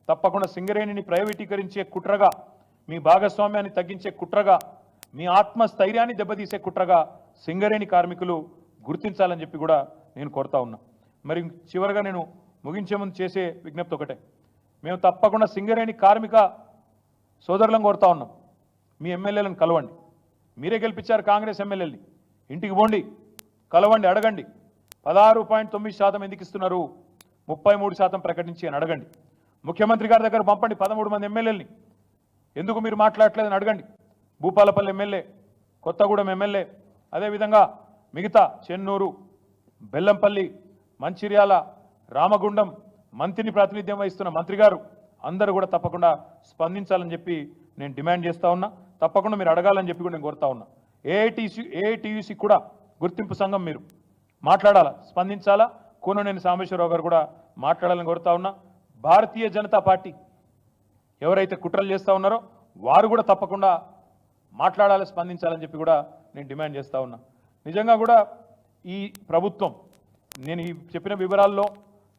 తప్పకుండా సింగరేణిని ప్రైవేటీకరించే కుట్రగా, మీ భాగస్వామ్యాన్ని తగ్గించే కుట్రగా, మీ ఆత్మస్థైర్యాన్ని దెబ్బతీసే కుట్రగా సింగరేణి కార్మికులు గుర్తించాలని చెప్పి కూడా నేను కోరుతా ఉన్నా. మరి చివరగా నేను ముగించే ముందు చేసే విజ్ఞప్తి ఒకటే, మేము తప్పకుండా సింగరేణి కార్మిక సోదరులను కోరుతా ఉన్నాం, మీ ఎమ్మెల్యేలను కలవండి. మీరే గెలిపించారు కాంగ్రెస్ ఎమ్మెల్యేలని, ఇంటికి పోండి, కలవండి, అడగండి. 16.9% ఎందుకు ఇస్తున్నారు, 33% ప్రకటించి అని అడగండి. ముఖ్యమంత్రి గారి దగ్గర పంపండి 13 మంది ఎమ్మెల్యేలని, ఎందుకు మీరు మాట్లాడలేదని అడగండి. భూపాలపల్లి ఎమ్మెల్యే, కొత్తగూడెం ఎమ్మెల్యే, అదేవిధంగా మిగతా చెన్నూరు, బెల్లంపల్లి, మంచిర్యాల, రామగుండం మంత్రిని ప్రాతినిధ్యం వహిస్తున్న మంత్రి గారు అందరూ కూడా తప్పకుండా స్పందించాలని చెప్పి నేను డిమాండ్ చేస్తా ఉన్నా. తప్పకుండా మీరు అడగాలని చెప్పి కూడా నేను కోరుతా ఉన్నా. ఏఐటీయూసీ కూడా గుర్తింపు సంఘం మీరు మాట్లాడాలా, స్పందించాలా. కూననేని సాంబశివరావు గారు కూడా మాట్లాడాలని కోరుతా ఉన్నా. భారతీయ జనతా పార్టీ ఎవరైతే కుట్రలు చేస్తూ ఉన్నారో వారు కూడా తప్పకుండా మాట్లాడాలి, స్పందించాలని చెప్పి కూడా నేను డిమాండ్ చేస్తూ ఉన్నా. నిజంగా కూడా ఈ ప్రభుత్వం, నేను ఈ చెప్పిన వివరాల్లో,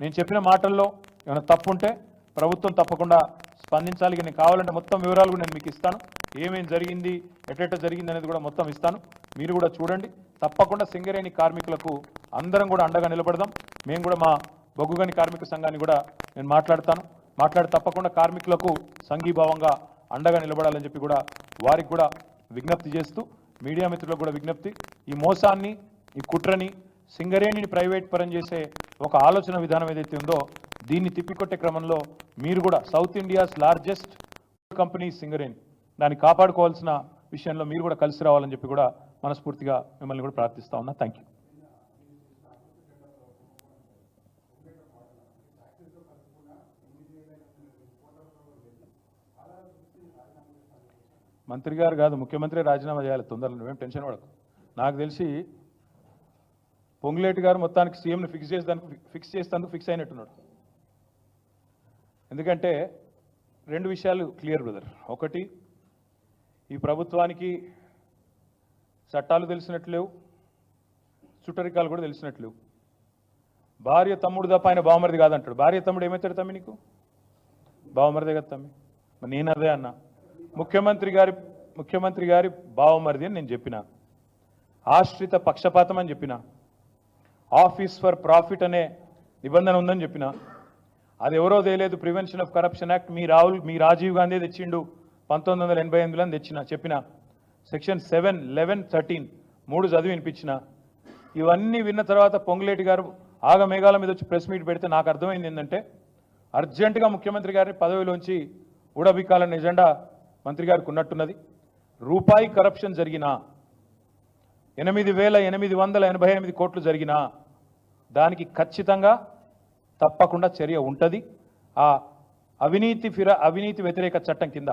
నేను చెప్పిన మాటల్లో ఏమైనా తప్పు ఉంటే ప్రభుత్వం తప్పకుండా స్పందించాలి. నేను కావాలంటే మొత్తం వివరాలు కూడా నేను మీకు ఇస్తాను, ఏమేం జరిగింది, ఎట్ట జరిగింది అనేది కూడా మొత్తం ఇస్తాను. మీరు కూడా చూడండి. తప్పకుండా సింగరేణి కార్మికులకు అందరం కూడా అండగా నిలబడదాం. మేము కూడా మా బొగ్గుగని కార్మిక సంఘాన్ని కూడా నేను మాట్లాడి తప్పకుండా కార్మికులకు సంఘీభావంగా అండగా నిలబడాలని చెప్పి కూడా వారికి కూడా విజ్ఞప్తి చేస్తూ, మీడియా మిత్రులకు కూడా విజ్ఞప్తి, ఈ మోసాన్ని, ఈ కుట్రని, సింగరేణిని ప్రైవేట్ పరం చేసే ఒక ఆలోచన విధానం ఏదైతే ఉందో దీన్ని తిప్పికొట్టే క్రమంలో మీరు కూడా south India's largest company Singareni, దాన్ని కాపాడుకోవాల్సిన విషయంలో మీరు కూడా కలిసి రావాలని చెప్పి కూడా మనస్ఫూర్తిగా మిమ్మల్ని కూడా ప్రార్థిస్తా ఉన్నా. Thank you. మంత్రి గారు కాదు, ముఖ్యమంత్రి రాజీనామా చేయాలి తొందరలో, నువ్వేం టెన్షన్ పడకు. నాకు తెలిసి పొంగులేటి గారు మొత్తానికి సీఎంని ఫిక్స్ చేసేందుకు ఫిక్స్ అయినట్టున్నాడు. ఎందుకంటే రెండు విషయాలు క్లియర్ బ్రదర్. ఒకటి, ఈ ప్రభుత్వానికి చట్టాలు తెలిసినట్లు లేవు, చుట్టరికాలు కూడా తెలిసినట్లు లేవు. భార్య తమ్ముడు తప్ప ఆయన బావమరిది కాదంటాడు. భార్య తమ్ముడు ఏమవుతాడు తమ్మి నీకు? బావమరిదే కదా తమ్మి. మరి నేను అదే అన్నా, ముఖ్యమంత్రి గారి బావమరిది అని నేను చెప్పిన, ఆశ్రిత పక్షపాతం అని చెప్పిన, ఆఫీస్ ఫర్ ప్రాఫిట్ అనే నిబంధన ఉందని చెప్పిన. అది ఎవరో తెలియదు, ప్రివెన్షన్ ఆఫ్ కరప్షన్ యాక్ట్ మీ రాజీవ్ గాంధీ తెచ్చిండు 1988లో తెచ్చిన చెప్పిన. సెక్షన్ 7, 11, 13 3 చదివి వినిపించిన. ఇవన్నీ విన్న తర్వాత పొంగులేటి గారు ఆగమేఘాల మీద వచ్చి ప్రెస్ మీట్ పెడితే నాకు అర్థమైంది ఏంటంటే, అర్జెంటుగా ముఖ్యమంత్రి గారిని పదవిలోంచి ఊడబిక్కాలన్న ఎజెండా మంత్రి గారికి ఉన్నట్టున్నది. రూపాయి కరప్షన్ జరిగినా, 8,888 కోట్లు జరిగినా దానికి ఖచ్చితంగా తప్పకుండా చర్య ఉంటుంది. ఆ అవినీతి వ్యతిరేక చట్టం కింద,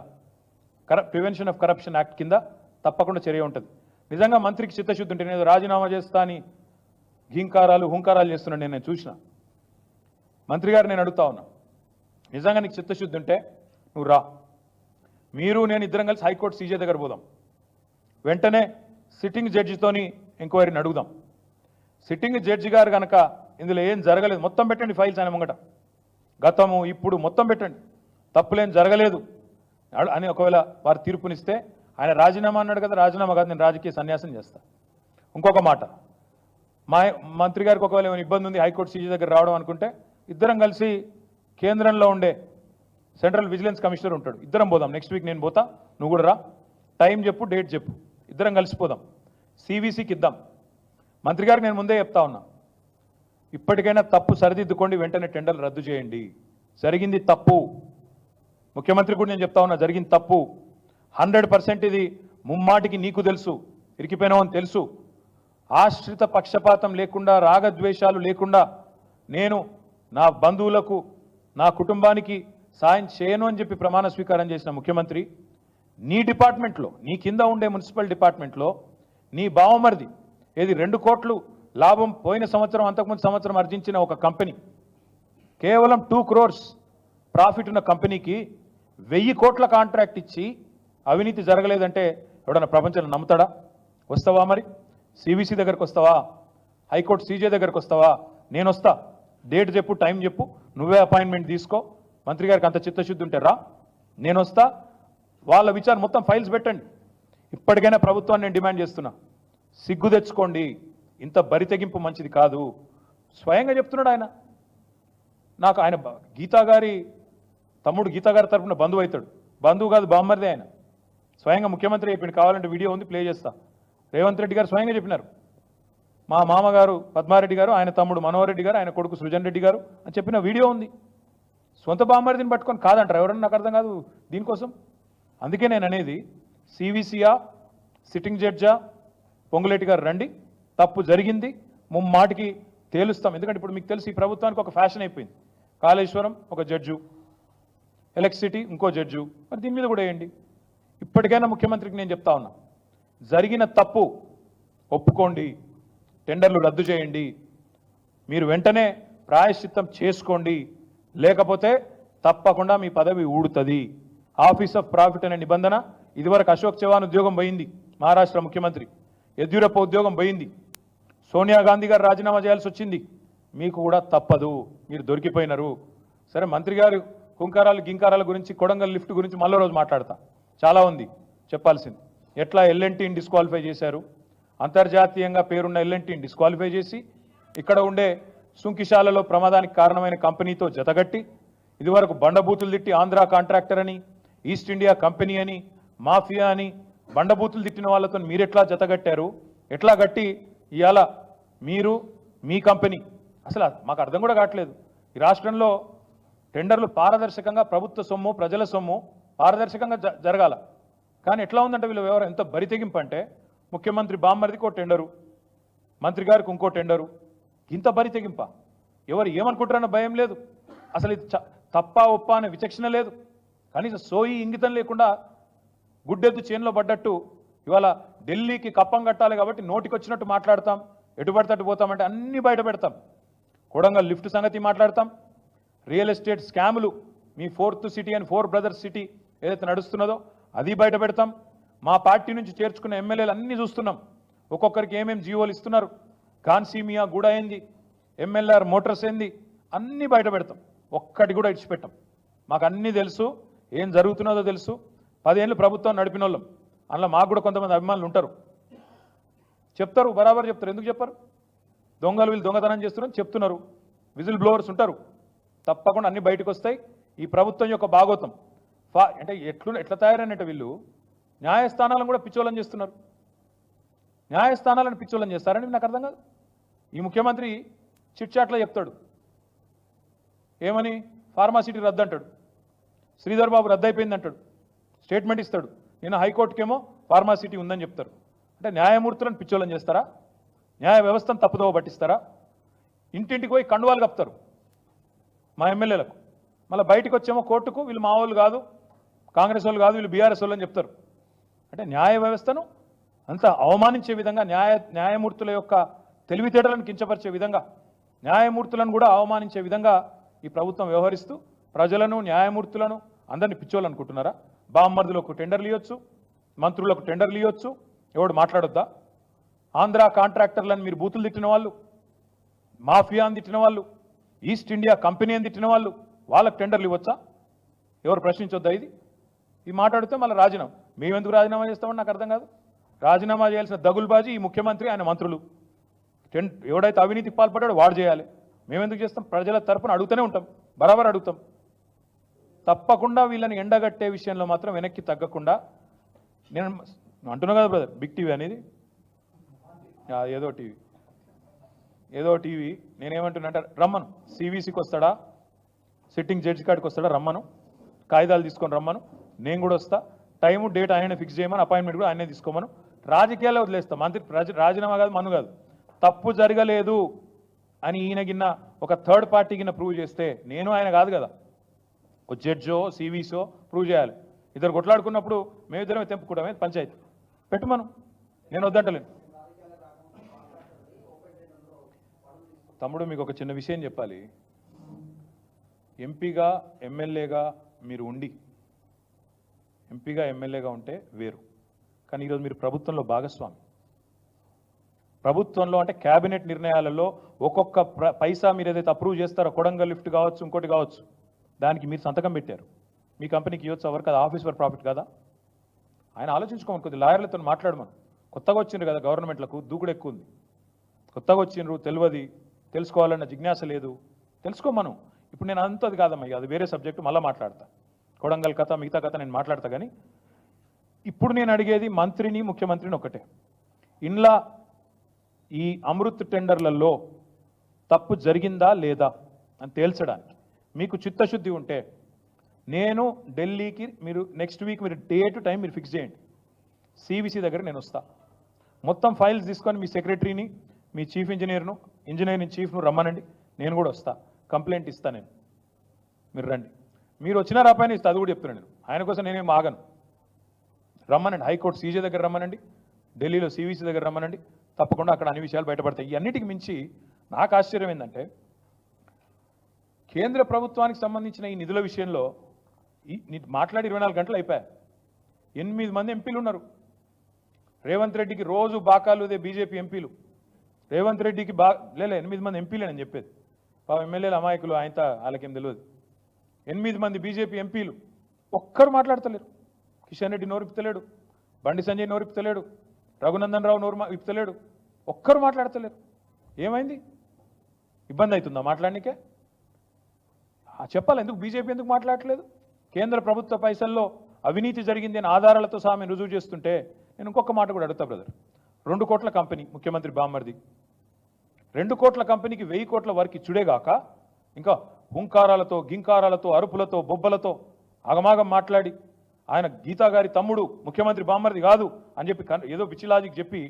ప్రివెన్షన్ ఆఫ్ కరప్షన్ యాక్ట్ కింద తప్పకుండా చర్య ఉంటుంది. నిజంగా మంత్రికి చిత్తశుద్ధి ఉంటే, నేను రాజీనామా చేస్తా అని హుంకారాలు చేస్తున్నాను నేను చూసిన. మంత్రి గారు నేను అడుగుతా ఉన్నా, నిజంగా నీకు చిత్తశుద్ధి ఉంటే నువ్వు రా, మీరు నేను ఇద్దరం కలిసి హైకోర్టు సీజే దగ్గర పోదాం, వెంటనే సిట్టింగ్ జడ్జితోని ఎంక్వైరీని అడుగుదాం. సిట్టింగ్ జడ్జి గారు కనుక ఇందులో ఏం జరగలేదు, మొత్తం పెట్టండి ఫైల్స్ ఆయన ముంగట, గతము ఇప్పుడు మొత్తం పెట్టండి, తప్పులేం జరగలేదు అని ఒకవేళ వారు తీర్పునిస్తే, ఆయన రాజీనామా అన్నాడు కదా, రాజీనామా కాదు, నేను రాజకీయ సన్యాసం చేస్తా. ఇంకొక మాట, మా మంత్రి గారికి ఒకవేళ ఏమైనా ఇబ్బంది ఉంది హైకోర్టు సీజీ దగ్గర రావడం అనుకుంటే, ఇద్దరం కలిసి కేంద్రంలో ఉండే సెంట్రల్ విజిలెన్స్ కమిషనర్ ఉంటాడు, ఇద్దరం పోదాం. నెక్స్ట్ వీక్ నేను పోతా, నువ్వు కూడా రా, టైం చెప్పు, డేట్ చెప్పు, ఇద్దరం కలిసిపోదాం, సివిసికి ఇద్దాం. మంత్రి గారికి నేను ముందే చెప్తా ఉన్నా, ఇప్పటికైనా తప్పు సరిదిద్దుకోండి, వెంటనే టెండర్లు రద్దు చేయండి. జరిగింది తప్పు, ముఖ్యమంత్రి కూడా నేను చెప్తా ఉన్నా, జరిగింది తప్పు 100%. ఇది ముమ్మాటికి నీకు తెలుసు, ఇరికిపోయినావని తెలుసు. ఆశ్రిత పక్షపాతం లేకుండా, రాగద్వేషాలు లేకుండా నేను నా బంధువులకు, నా కుటుంబానికి సాయం చేయను అని చెప్పి ప్రమాణ స్వీకారం చేసిన ముఖ్యమంత్రి, నీ డిపార్ట్మెంట్లో, నీ కింద ఉండే మున్సిపల్ డిపార్ట్మెంట్లో నీ బావమరిది ఏది 2 కోట్లు లాభం పోయిన సంవత్సరం, అంతకుముందు సంవత్సరం ఆర్జించిన ఒక కంపెనీ, కేవలం 2 crores ప్రాఫిట్ ఉన్న కంపెనీకి 1000 కోట్ల కాంట్రాక్ట్ ఇచ్చి అవినీతి జరగలేదంటే ఎవడన్నా ప్రపంచంలో నమ్ముతాడా? వస్తావా మరి? సివిసి దగ్గరకు వస్తావా? హైకోర్టు సీజే దగ్గరకు వస్తావా? నేను వస్తా, డేట్ చెప్పు, టైం చెప్పు, నువ్వే అపాయింట్మెంట్ తీసుకో, మంత్రి గారికి అంత చిత్తశుద్ధి ఉంటే రా, నేను వస్తా, వాళ్ళ విచారణ మొత్తం ఫైల్స్ పెట్టండి. ఇప్పటికైనా ప్రభుత్వాన్ని నేను డిమాండ్ చేస్తున్నా, సిగ్గు తెచ్చుకోండి, ఇంత బరితెగింపు మంచిది కాదు. స్వయంగా చెప్తున్నాడు ఆయన. నాకు ఆయన గీతా గారి తమ్ముడు గీతా గారి తరఫున బంధువు అవుతాడు. బంధువు కాదు, బామ్మర్దే ఆయన. స్వయంగా ముఖ్యమంత్రి చెప్పిండు, కావాలంటే వీడియో ఉంది, ప్లే చేస్తా. రేవంత్ రెడ్డి గారు స్వయంగా చెప్పినారు, మా మామగారు పద్మారెడ్డి గారు, ఆయన తమ్ముడు మనోహర్ రెడ్డి గారు, ఆయన కొడుకు సృజన్ రెడ్డి గారు అని చెప్పిన వీడియో ఉంది. సొంత బామ్మర్దిని పట్టుకొని కాదంటారు ఎవరన్నా, నాకు అర్థం కాదు దీనికోసం. అందుకే నేను అనేది, సివిసియా, సిట్టింగ్ జడ్జా, పొంగులేటి గారు రండి, తప్పు జరిగింది, ముమ్మాటికి తేలుస్తాం. ఎందుకంటే ఇప్పుడు మీకు తెలిసి ఈ ప్రభుత్వానికి ఒక ఫ్యాషన్ అయిపోయింది. కాళేశ్వరం ఒక జడ్జు, ఎలక్ట్రిసిటీ ఇంకో జడ్జు, మరి దీని మీద కూడా వేయండి. ఇప్పటికైనా ముఖ్యమంత్రికి నేను చెప్తా ఉన్నా, జరిగిన తప్పు ఒప్పుకోండి, టెండర్లు రద్దు చేయండి, మీరు వెంటనే ప్రాయశ్చిత్తం చేసుకోండి, లేకపోతే తప్పకుండా మీ పదవి ఊడుతుంది. ఆఫీస్ ఆఫ్ ప్రాఫిట్ అనే నిబంధన ఇదివరకు అశోక్ చవాన్ ఉద్యోగం పోయింది, మహారాష్ట్ర ముఖ్యమంత్రి, యడ్యూరప్ప ఉద్యోగం పోయింది, సోనియా గాంధీ గారు రాజీనామా చేయాల్సి వచ్చింది, మీకు కూడా తప్పదు, మీరు దొరికిపోయినారు. సరే, మంత్రి గారు కుంకారాలు గింకారాల గురించి, కొడంగల్ లిఫ్ట్ గురించి మళ్ళీ రోజు మాట్లాడతా, చాలా ఉంది చెప్పాల్సింది. ఎట్లా ఎల్ఎన్టీని డిస్క్వాలిఫై చేశారు, అంతర్జాతీయంగా పేరున్న ఎల్ఎన్టీని డిస్క్వాలిఫై చేసి ఇక్కడ ఉండే సుంకిశాలలో ప్రమాదానికి కారణమైన కంపెనీతో జతగట్టి, ఇదివరకు బండబూతులు తిట్టి ఆంధ్ర కాంట్రాక్టర్ అని, ఈస్ట్ ఇండియా కంపెనీ అని, మాఫియా అని బండబూతులు తిట్టిన వాళ్ళతో మీరెట్లా జతగట్టారు, ఎట్లా గట్టి ఇవాళ మీరు మీ కంపెనీ, అసలు మాకు అర్థం కూడా కావట్లేదు. ఈ రాష్ట్రంలో టెండర్లు పారదర్శకంగా, ప్రభుత్వ సొమ్ము ప్రజల సొమ్ము పారదర్శకంగా జరగాల. కానీ ఎట్లా ఉందంటే వీళ్ళు వ్యవహారం ఎంత బరితెగింపు అంటే, ముఖ్యమంత్రి బామ్మరిదికి ఒక టెండరు, మంత్రి గారికి ఇంకో టెండరు, ఇంత బరితెగింప. ఎవరు ఏమనుకుంటారన్న భయం లేదు, అసలు ఇది తప్ప ఒప్ప అనే విచక్షణ లేదు, కనీసం సోయి ఇంగితం లేకుండా గుడ్డెద్దు చేనులో పడ్డట్టు ఇవాళ ఢిల్లీకి కప్పం కట్టాలి కాబట్టి నోటికి వచ్చినట్టు మాట్లాడతాం, ఎటు పడితే పోతామంటే అన్ని బయట పెడతాం. కొడంగల్ లిఫ్ట్ సంగతి మాట్లాడతాం, రియల్ ఎస్టేట్ స్కాములు, మీ 4th సిటీ అని 4 బ్రదర్స్ సిటీ ఏదైతే నడుస్తున్నదో అది బయట పెడతాం. మా పార్టీ నుంచి చేర్చుకున్న ఎమ్మెల్యేలు అన్నీ చూస్తున్నాం, ఒక్కొక్కరికి ఏమేమి జీవోలు ఇస్తున్నారు, కాన్సీమియా కూడా ఏంది, ఎంఎల్ఆర్ మోటార్స్ ఏంది, అన్నీ బయట పెడతాం, ఒక్కటి కూడా ఇడిచిపెట్టాం. మాకు అన్నీ తెలుసు, ఏం జరుగుతున్నదో తెలుసు. 10 ఏళ్ళు ప్రభుత్వం నడిపిన వాళ్ళం, అందులో మాకు కూడా కొంతమంది అభిమానులు ఉంటారు, చెప్తారు, బరాబర్ చెప్తారు. ఎందుకు చెప్పారు? దొంగలు వీళ్ళు దొంగతనం చేస్తున్నారని చెప్తున్నారు, విజిల్ బ్లోవర్స్ ఉంటారు, తప్పకుండా అన్ని బయటకు వస్తాయి. ఈ ప్రభుత్వం యొక్క భాగోతం అంటే ఎట్లా తయారైనట్టు వీళ్ళు న్యాయస్థానాలను కూడా పిచ్చోళం చేస్తున్నారు. న్యాయస్థానాలను పిచ్చోళం చేస్తారని నాకు అర్థం కాదు. ఈ ముఖ్యమంత్రి చిట్చాట్లో చెప్తాడు, ఏమని ఫార్మాసిటీ రద్దు అంటాడు, శ్రీధర్ బాబు రద్దు అయిపోయింది అంటాడు, స్టేట్మెంట్ ఇస్తాడు. నేను హైకోర్టుకేమో ఫార్మాసిటీ ఉందని చెప్తారు. అంటే న్యాయమూర్తులను పిచ్చోళం చేస్తారా? న్యాయ వ్యవస్థను తప్పుదోవ పట్టిస్తారా? ఇంటింటికి పోయి కండువాలు కప్తారు మా ఎమ్మెల్యేలకు, మళ్ళీ బయటకు వచ్చేమో కోర్టుకు వీళ్ళు మా వాళ్ళు కాదు, కాంగ్రెస్ వాళ్ళు కాదు, వీళ్ళు బీఆర్ఎస్ వాళ్ళు అని చెప్తారు. అంటే న్యాయ వ్యవస్థను అంత అవమానించే విధంగా, న్యాయమూర్తుల యొక్క తెలివితేటలను కించపరిచే విధంగా, న్యాయమూర్తులను కూడా అవమానించే విధంగా ఈ ప్రభుత్వం వ్యవహరిస్తూ ప్రజలను, న్యాయమూర్తులను అందరినీ పిచ్చోళ్ళు అనుకుంటున్నారా? బామ్మర్దులకు టెండర్లు ఇవ్వచ్చు, మంత్రులకు టెండర్లు ఇవ్వచ్చు, ఎవడు మాట్లాడొద్దా? ఆంధ్ర కాంట్రాక్టర్లను మీరు బూతులు తిట్టిన వాళ్ళు, మాఫియా అని తిట్టిన వాళ్ళు, ఈస్ట్ ఇండియా కంపెనీ అని తిట్టిన వాళ్ళు, వాళ్ళకు టెండర్లు ఇవ్వచ్చా? ఎవరు ప్రశ్నించొద్దా? ఇది మాట్లాడితే మళ్ళీ రాజీనామా, మేమెందుకు రాజీనామా చేస్తామని నాకు అర్థం కాదు. రాజీనామా చేయాల్సిన దగులుబాజీ ఈ ముఖ్యమంత్రి, ఆయన మంత్రులు. ఎవడైతే అవినీతికి పాల్పడ్డాడో వాడు చేయాలి, మేమెందుకు చేస్తాం? ప్రజల తరపున అడుగుతూనే ఉంటాం, బరాబర్ అడుగుతాం. తప్పకుండా వీళ్ళని ఎండగట్టే విషయంలో మాత్రం వెనక్కి తగ్గకుండా, నేను అంటున్నా కదా బ్రదర్, బిగ్ టీవీ అనేది ఏదో టీవీ నేనేమంటున్నా అంటే, రమ్మను, సివిసికి వస్తాడా, సిట్టింగ్ జడ్జి కాడికి వస్తాడా, రమ్మను, కాగితాలు తీసుకొని రమ్మను, నేను కూడా వస్తా, టైము డేట్ ఆయనే ఫిక్స్ చేయమని, అపాయింట్మెంట్ కూడా ఆయనే తీసుకోమను, రాజకీయాల్లో వదిలేస్తాం. మంత్రి రాజీనామా కాదు, మన్ను కాదు, తప్పు జరగలేదు అని ఈయన గిన్న ఒక థర్డ్ పార్టీ గిన్న ప్రూవ్ చేస్తే, నేను ఆయన కాదు కదా, ఒక జడ్జో సివిసో ప్రూవ్ చేయాలి. ఇద్దరు కొట్లాడుకున్నప్పుడు మేమిద్దరమే తెంపుకుంటామే పంచాయతీ పెట్టుమను, నేను వద్దంటలేను. తమ్ముడు, మీకు ఒక చిన్న విషయం చెప్పాలి. ఎంపీగా ఎమ్మెల్యేగా మీరు ఉండి, ఎంపీగా ఎమ్మెల్యేగా ఉంటే వేరు, కానీ ఈరోజు మీరు ప్రభుత్వంలో భాగస్వామి. ప్రభుత్వంలో అంటే క్యాబినెట్ నిర్ణయాలలో ఒక్కొక్క పైసా మీరు ఏదైతే అప్రూవ్ చేస్తారో, కొడంగల్ లిఫ్ట్ కావచ్చు, ఇంకోటి కావచ్చు, దానికి మీరు సంతకం పెట్టారు. మీ కంపెనీకి ఇవ్వచ్చు ఎవరు కదా, ఆఫీస్ ఫర్ ప్రాఫిట్ కదా. ఆయన ఆలోచించుకోమని, కొద్ది లాయర్లతో మాట్లాడమను. కొత్తగా వచ్చిండ్రు కదా గవర్నమెంట్లకు, దూకుడు ఎక్కువ ఉంది. కొత్తగా వచ్చిండ్రు, తెలియదు, తెలుసుకోవాలన్న జిజ్ఞాస లేదు, తెలుసుకోమను. ఇప్పుడు నేను అంతది కాదమ్మా, అది వేరే సబ్జెక్టు, మళ్ళీ మాట్లాడతా. కొడంగల్ కథ మిగతా కథ నేను మాట్లాడతా. కానీ ఇప్పుడు నేను అడిగేది మంత్రిని, ముఖ్యమంత్రిని ఒకటే. ఇండ్ల ఈ అమృత్ టెండర్లలో తప్పు జరిగిందా లేదా అని తేల్చడానికి మీకు చిత్తశుద్ధి ఉంటే నేను ఢిల్లీకి, మీరు నెక్స్ట్ వీక్ మీరు డేట్ టైం మీరు ఫిక్స్ చేయండి. సివిసి దగ్గర నేను వస్తా. మొత్తం ఫైల్స్ తీసుకొని మీ సెక్రటరీని, మీ చీఫ్ ఇంజనీర్ను, ఇంజనీరింగ్ చీఫ్ను రమ్మనండి. నేను కూడా వస్తా, కంప్లైంట్ ఇస్తా నేను. మీరు రండి. మీరు వచ్చినా రాపాయని ఇస్తా, అది కూడా చెప్తున్నాను నేను. ఆయన కోసం నేనేం ఆగను. రమ్మనండి, హైకోర్టు సీజే దగ్గర రమ్మనండి, ఢిల్లీలో సివిసి దగ్గర రమ్మనండి. తప్పకుండా అక్కడ అన్ని విషయాలు బయటపడతాయి. ఇవన్నిటికి మించి నాకు ఆశ్చర్యం ఏంటంటే, కేంద్ర ప్రభుత్వానికి సంబంధించిన ఈ నిధుల విషయంలో మాట్లాడి 24 గంటలు అయిపోయాయి. 8 మంది ఎంపీలు ఉన్నారు. రేవంత్ రెడ్డికి రోజు బాకాలుదే బీజేపీ ఎంపీలు. రేవంత్ రెడ్డికి లేలే 8 మంది ఎంపీలే నేను చెప్పేది. ఎమ్మెల్యేలు అమాయకులు, ఆయనతో వాళ్ళకేం తెలియదు. 8 మంది బీజేపీ ఎంపీలు ఒక్కరు మాట్లాడతలేరు. కిషన్ రెడ్డి నోరు ఇప్పుతలేడు, బండి సంజయ్ నోరు ఇప్పుతలేడు, రఘునందన్ రావు నోరు ఇప్పుతలేడు, ఒక్కరు మాట్లాడతలేరు. ఏమైంది? ఇబ్బంది అవుతుందా మాట్లాడనికే? చెప్పాలి, ఎందుకు బీజేపీ ఎందుకు మాట్లాడట్లేదు? కేంద్ర ప్రభుత్వ పైసల్లో అవినీతి జరిగింది అని ఆధారాలతో సహా మేము రుజువు చేస్తుంటే నేను ఇంకొక మాట కూడా అడుగుతా బ్రదర్. 2 కోట్ల కంపెనీ, ముఖ్యమంత్రి బామ్మర్ది 2 కోట్ల కంపెనీకి 1000 కోట్ల వరకు ఇచ్చుడేగాక ఇంకా హుంకారాలతో, గింకారాలతో, అరుపులతో, బొబ్బలతో ఆగమాగం మాట్లాడి ఆయన గీతా గారి తమ్ముడు ముఖ్యమంత్రి బామ్మర్ది కాదు అని చెప్పి ఏదో పిచ్చి లాజిక్ చెప్పి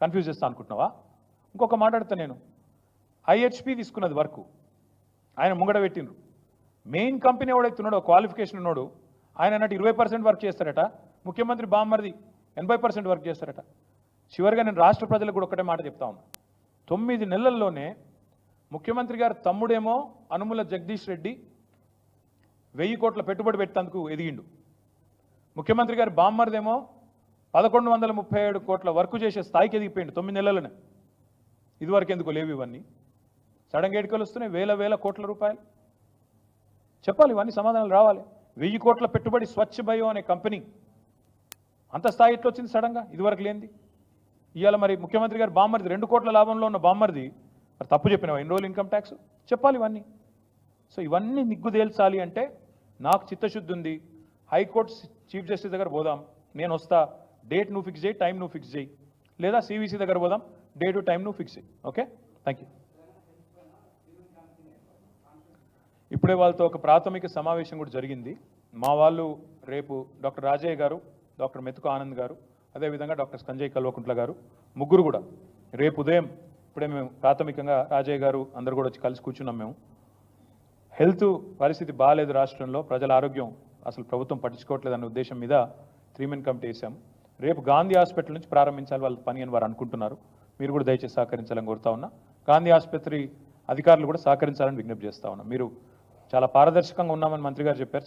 కన్ఫ్యూజ్ చేస్తా అనుకుంటున్నావా? ఇంకొక మాట్లాడతా నేను. ఐహెచ్పి తీసుకున్నది వర్క్ ఆయన ముంగడ పెట్టిండ్రు. మెయిన్ కంపెనీ ఎవడైతున్నాడో, క్వాలిఫికేషన్ ఉన్నాడు, ఆయన అన్నట్టు 20% వర్క్ చేస్తారట. ముఖ్యమంత్రి బామ్మర్ది 80% వర్క్ చేస్తారట. చివరిగా నేను రాష్ట్ర ప్రజలకు కూడా ఒకటే మాట చెప్తా ఉన్నా. 9 నెలల్లోనే ముఖ్యమంత్రి గారు తమ్ముడేమో అనుముల జగదీష్ రెడ్డి 1000 కోట్ల పెట్టుబడి పెట్టేందుకు ఎదిగిండు. ముఖ్యమంత్రి గారు బామ్మర్దేమో 1137 కోట్ల వర్క్ చేసే స్థాయికి ఎదిగిపోయిండు 9 నెలలనే. ఇదివరకు ఎందుకు లేవు ఇవన్నీ? సడన్ గేటుకలు వస్తున్నాయి, వేల కోట్ల రూపాయలు. చెప్పాలి, ఇవన్నీ సమాధానాలు రావాలి. 1000 కోట్ల పెట్టుబడి స్వచ్ఛ బయో అనే కంపెనీ అంత స్థాయి ఎట్లా వచ్చింది సడన్గా? ఇదివరకు లేనిది. ఇవాళ మరి ముఖ్యమంత్రి గారు బామ్మర్ది 2 కోట్ల లాభంలో ఉన్న బామ్మర్ది మరి తప్పు చెప్పినావా? ఎన్రోల్ ఇన్కమ్ ట్యాక్స్ చెప్పాలి ఇవన్నీ. సో ఇవన్నీ నిగ్గు తేల్చాలి అంటే నాకు చిత్తశుద్ధి ఉంది. హైకోర్టు చీఫ్ జస్టిస్ దగ్గర పోదాం, నేను వస్తా. డేట్ నువ్వు ఫిక్స్ చేయి, టైం నువ్వు ఫిక్స్ చేయి. లేదా సివిసి దగ్గర పోదాం, డేట్ టైం నువ్వు ఫిక్స్ చేయి. Okay, thank you. ఇప్పుడే వాళ్ళతో ఒక ప్రాథమిక సమావేశం కూడా జరిగింది. మా వాళ్ళు రేపు డాక్టర్ రాజయ్య గారు, డాక్టర్ మెతుకు ఆనంద్ గారు, అదేవిధంగా డాక్టర్ సంజయ్ కల్వకుంట్ల గారు, ముగ్గురు కూడా రేపు ఉదయం ఇప్పుడే మేము ప్రాథమికంగా రాజయ్య గారు అందరు కూడా వచ్చి కలిసి కూర్చున్నాం. మేము హెల్త్ పరిస్థితి బాగాలేదు రాష్ట్రంలో, ప్రజల ఆరోగ్యం అసలు ప్రభుత్వం పట్టించుకోవట్లేదన్న ఉద్దేశం మీద 3 కమిటీ వేసాం. రేపు గాంధీ హాస్పిటల్ నుంచి ప్రారంభించాలి వాళ్ళ పని అని వారు అనుకుంటున్నారు. మీరు కూడా దయచేసి సహకరించాలని కోరుతా ఉన్నా. గాంధీ ఆసుపత్రి అధికారులు కూడా సహకరించాలని విజ్ఞప్తి చేస్తా ఉన్నా. మీరు చాలా పారదర్శకంగా ఉన్నామని మంత్రి గారు చెప్పారు.